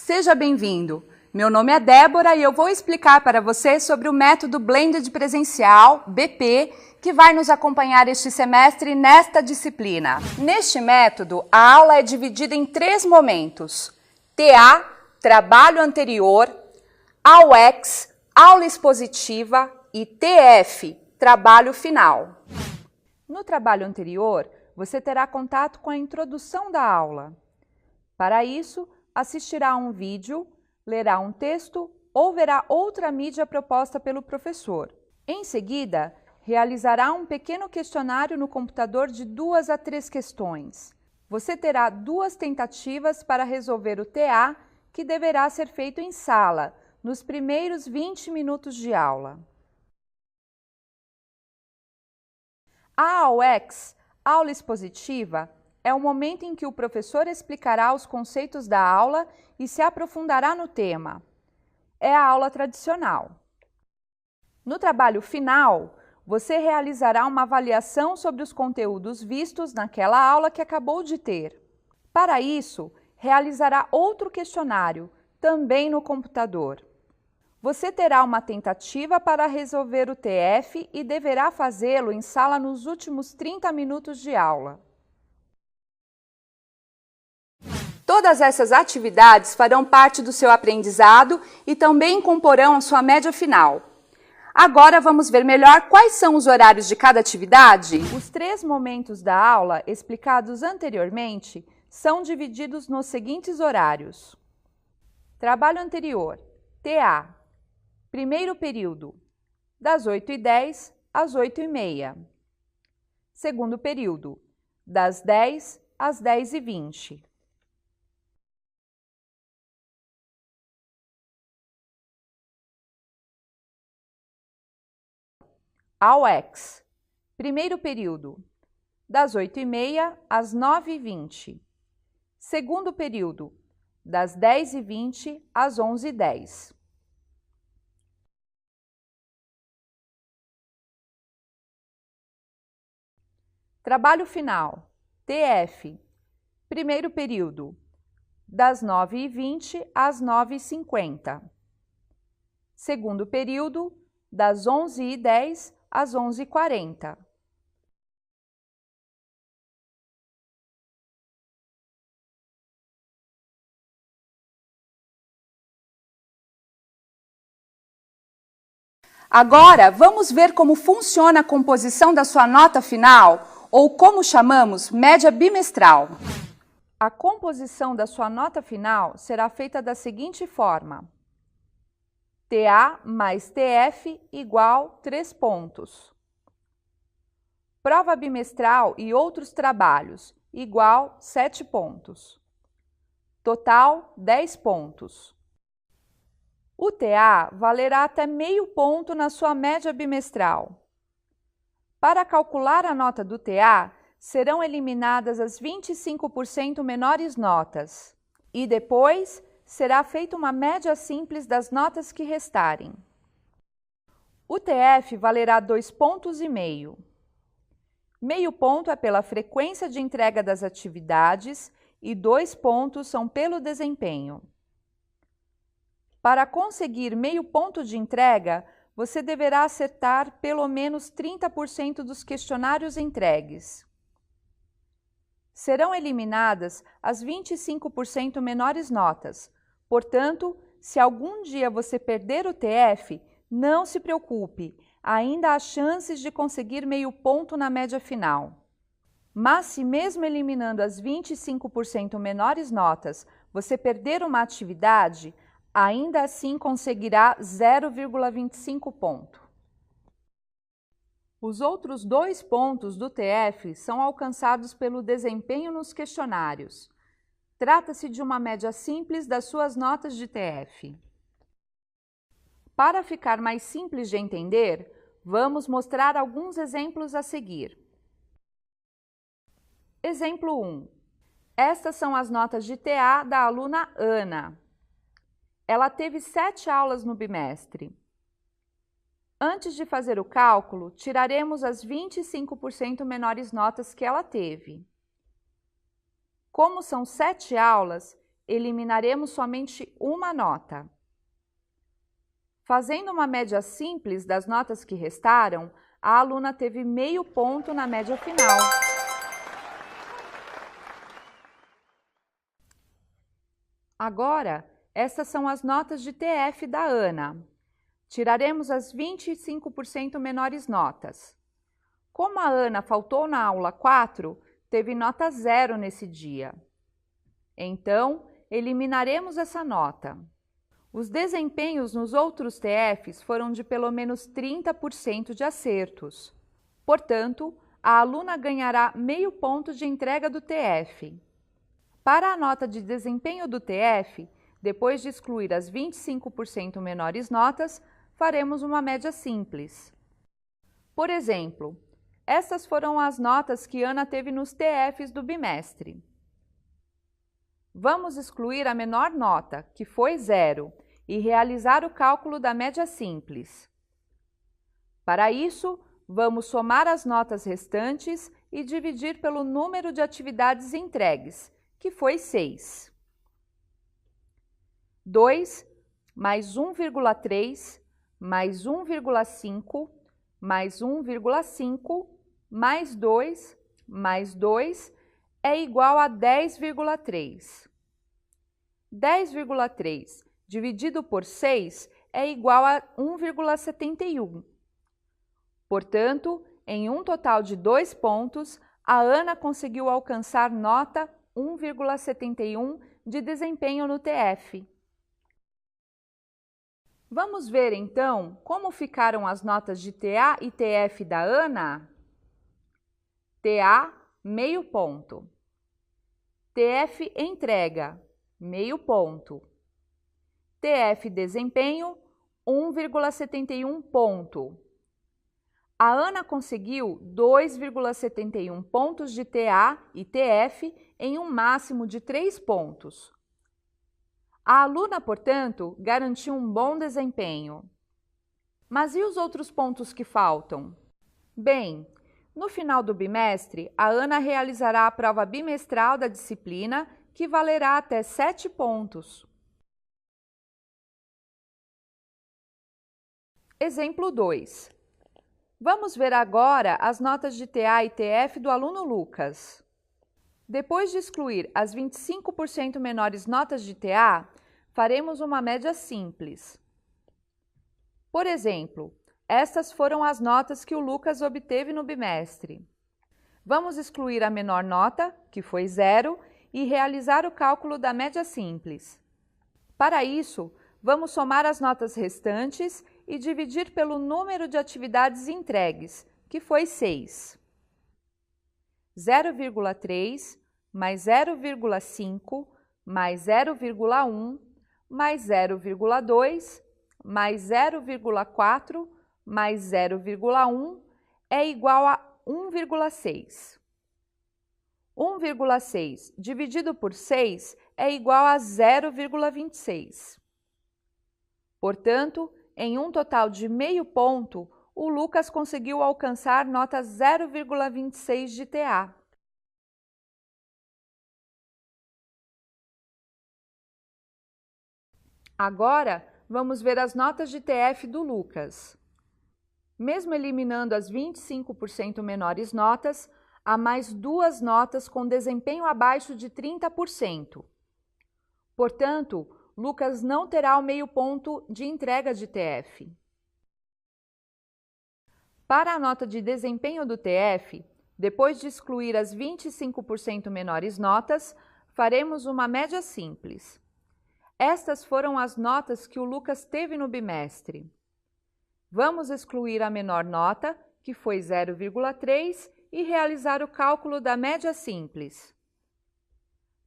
Seja bem-vindo! Meu nome é Débora e eu vou explicar para você sobre o método Blended Presencial, BP, que vai nos acompanhar este semestre nesta disciplina. Neste método, a aula é dividida em 3 momentos: TA, trabalho anterior, AUX, aula expositiva e TF, trabalho final. No trabalho anterior, você terá contato com a introdução da aula. Para isso, assistirá a um vídeo, lerá um texto ou verá outra mídia proposta pelo professor. Em seguida, realizará um pequeno questionário no computador de 2 a 3 questões. Você terá 2 tentativas para resolver o TA, que deverá ser feito em sala, nos primeiros 20 minutos de aula. A AUX, aula expositiva, é o momento em que o professor explicará os conceitos da aula e se aprofundará no tema. É a aula tradicional. No trabalho final, você realizará uma avaliação sobre os conteúdos vistos naquela aula que acabou de ter. Para isso, realizará outro questionário, também no computador. Você terá uma tentativa para resolver o TF e deverá fazê-lo em sala nos últimos 30 minutos de aula. Todas essas atividades farão parte do seu aprendizado e também comporão a sua média final. Agora vamos ver melhor quais são os horários de cada atividade? Os 3 momentos da aula explicados anteriormente são divididos nos seguintes horários: trabalho anterior, TA, primeiro período, das 8h10 às 8h30. Segundo período, das 10 às 10h20. AUX, primeiro período, das 8h30 às 9h20. Segundo período, das 10h20 às 11h10. Trabalho final, TF, primeiro período, das 9h20 às 9h50. Segundo período, das 11h10 às 11h40. Agora, vamos ver como funciona a composição da sua nota final, ou como chamamos, média bimestral. A composição da sua nota final será feita da seguinte forma: TA mais TF igual 3 pontos. Prova bimestral e outros trabalhos igual 7 pontos. Total 10 pontos. O TA valerá até meio ponto na sua média bimestral. Para calcular a nota do TA, serão eliminadas as 25% menores notas e depois será feita uma média simples das notas que restarem. O TF valerá 2,5 pontos. Meio ponto é pela frequência de entrega das atividades e 2 pontos são pelo desempenho. Para conseguir meio ponto de entrega, você deverá acertar pelo menos 30% dos questionários entregues. Serão eliminadas as 25% menores notas. Portanto, se algum dia você perder o TF, não se preocupe, ainda há chances de conseguir meio ponto na média final. Mas se mesmo eliminando as 25% menores notas, você perder uma atividade, ainda assim conseguirá 0,25 ponto. Os outros 2 pontos do TF são alcançados pelo desempenho nos questionários. Trata-se de uma média simples das suas notas de TF. Para ficar mais simples de entender, vamos mostrar alguns exemplos a seguir. Exemplo 1. Estas são as notas de TA da aluna Ana. Ela teve 7 aulas no bimestre. Antes de fazer o cálculo, tiraremos as 25% menores notas que ela teve. Como são 7 aulas, eliminaremos somente uma nota. Fazendo uma média simples das notas que restaram, a aluna teve meio ponto na média final. Agora, essas são as notas de TF da Ana. Tiraremos as 25% menores notas. Como a Ana faltou na aula 4, teve nota 0 nesse dia. Então, eliminaremos essa nota. Os desempenhos nos outros TFs foram de pelo menos 30% de acertos. Portanto, a aluna ganhará meio ponto de entrega do TF. Para a nota de desempenho do TF, depois de excluir as 25% menores notas, faremos uma média simples. Por exemplo, essas foram as notas que Ana teve nos TFs do bimestre. Vamos excluir a menor nota, que foi 0, e realizar o cálculo da média simples. Para isso, vamos somar as notas restantes e dividir pelo número de atividades entregues, que foi 6. 2 mais 1,3 mais 1,5 mais 1,5 mais 2 é igual a 10,3. 10,3 dividido por 6 é igual a 1,71. Portanto, em um total de 2 pontos, a Ana conseguiu alcançar nota 1,71 de desempenho no TF. Vamos ver, então, como ficaram as notas de TA e TF da Ana? TA, meio ponto. TF entrega, meio ponto. TF desempenho, 1,71 ponto. A Ana conseguiu 2,71 pontos de TA e TF em um máximo de 3 pontos. A aluna, portanto, garantiu um bom desempenho. Mas e os outros pontos que faltam? Bem, no final do bimestre, a Ana realizará a prova bimestral da disciplina, que valerá até 7 pontos. Exemplo 2. Vamos ver agora as notas de TA e TF do aluno Lucas. Depois de excluir as 25% menores notas de TA, faremos uma média simples. Por exemplo, estas foram as notas que o Lucas obteve no bimestre. Vamos excluir a menor nota, que foi 0, e realizar o cálculo da média simples. Para isso, vamos somar as notas restantes e dividir pelo número de atividades entregues, que foi 6. 0,3 mais 0,5 mais 0,1 mais 0,2 mais 0,4 mais 0,1 é igual a 1,6. 1,6 dividido por 6 é igual a 0,26. Portanto, em um total de meio ponto, o Lucas conseguiu alcançar nota 0,26 de TA. Agora, vamos ver as notas de TF do Lucas. Mesmo eliminando as 25% menores notas, há mais 2 notas com desempenho abaixo de 30%. Portanto, Lucas não terá o meio ponto de entrega de TF. Para a nota de desempenho do TF, depois de excluir as 25% menores notas, faremos uma média simples. Estas foram as notas que o Lucas teve no bimestre. Vamos excluir a menor nota, que foi 0,3, e realizar o cálculo da média simples.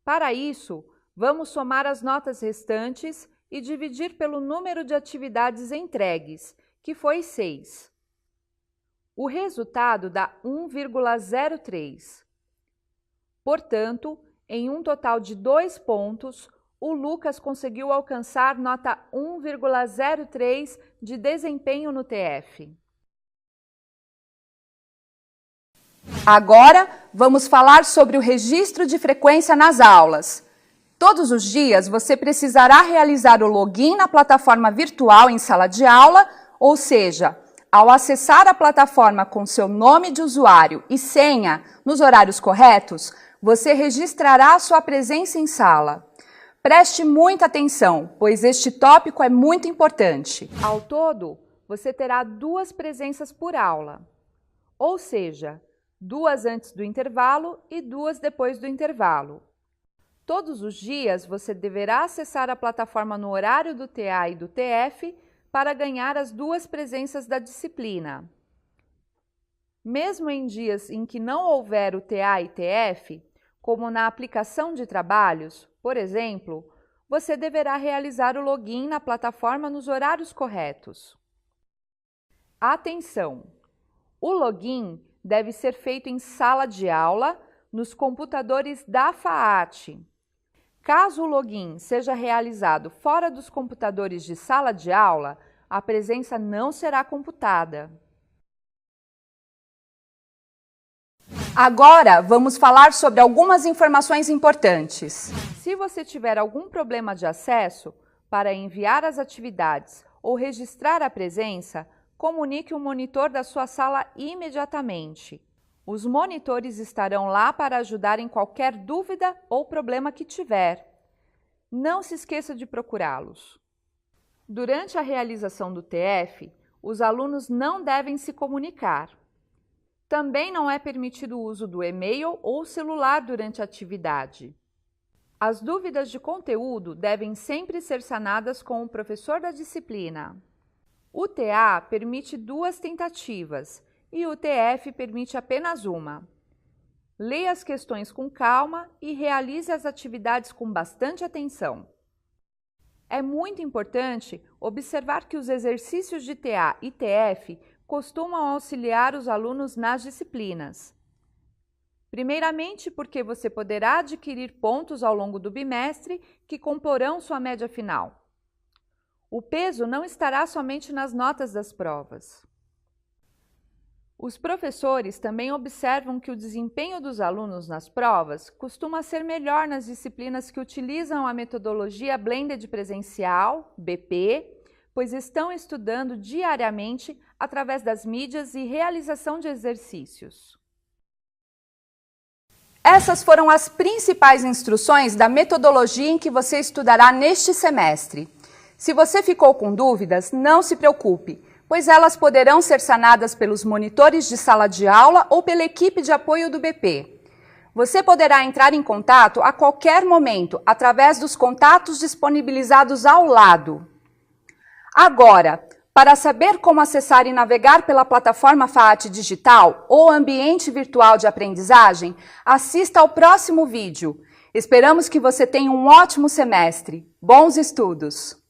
Para isso, vamos somar as notas restantes e dividir pelo número de atividades entregues, que foi 6. O resultado dá 1,03. Portanto, em um total de 2 pontos, o Lucas conseguiu alcançar nota 1,03 de desempenho no TF. Agora, vamos falar sobre o registro de frequência nas aulas. Todos os dias você precisará realizar o login na plataforma virtual em sala de aula, ou seja, ao acessar a plataforma com seu nome de usuário e senha nos horários corretos, você registrará sua presença em sala. Preste muita atenção, pois este tópico é muito importante. Ao todo, você terá 2 presenças por aula, ou seja, 2 antes do intervalo e 2 depois do intervalo. Todos os dias você deverá acessar a plataforma no horário do TA e do TF para ganhar as 2 presenças da disciplina. Mesmo em dias em que não houver o TA e TF, como na aplicação de trabalhos, por exemplo, você deverá realizar o login na plataforma nos horários corretos. Atenção! O login deve ser feito em sala de aula, nos computadores da FAAT. Caso o login seja realizado fora dos computadores de sala de aula, a presença não será computada. Agora, vamos falar sobre algumas informações importantes. Se você tiver algum problema de acesso para enviar as atividades ou registrar a presença, comunique o monitor da sua sala imediatamente. Os monitores estarão lá para ajudar em qualquer dúvida ou problema que tiver. Não se esqueça de procurá-los. Durante a realização do TF, os alunos não devem se comunicar. Também não é permitido o uso do e-mail ou celular durante a atividade. As dúvidas de conteúdo devem sempre ser sanadas com o professor da disciplina. O TA permite 2 tentativas e o TF permite apenas uma. Leia as questões com calma e realize as atividades com bastante atenção. É muito importante observar que os exercícios de TA e TF costumam auxiliar os alunos nas disciplinas. Primeiramente, porque você poderá adquirir pontos ao longo do bimestre que comporão sua média final. O peso não estará somente nas notas das provas. Os professores também observam que o desempenho dos alunos nas provas costuma ser melhor nas disciplinas que utilizam a metodologia Blended Presencial, BP, pois estão estudando diariamente através das mídias e realização de exercícios. Essas foram as principais instruções da metodologia em que você estudará neste semestre. Se você ficou com dúvidas, não se preocupe, pois elas poderão ser sanadas pelos monitores de sala de aula ou pela equipe de apoio do BP. Você poderá entrar em contato a qualquer momento através dos contatos disponibilizados ao lado. Agora, para saber como acessar e navegar pela plataforma FAAT Digital ou ambiente virtual de aprendizagem, assista ao próximo vídeo. Esperamos que você tenha um ótimo semestre. Bons estudos!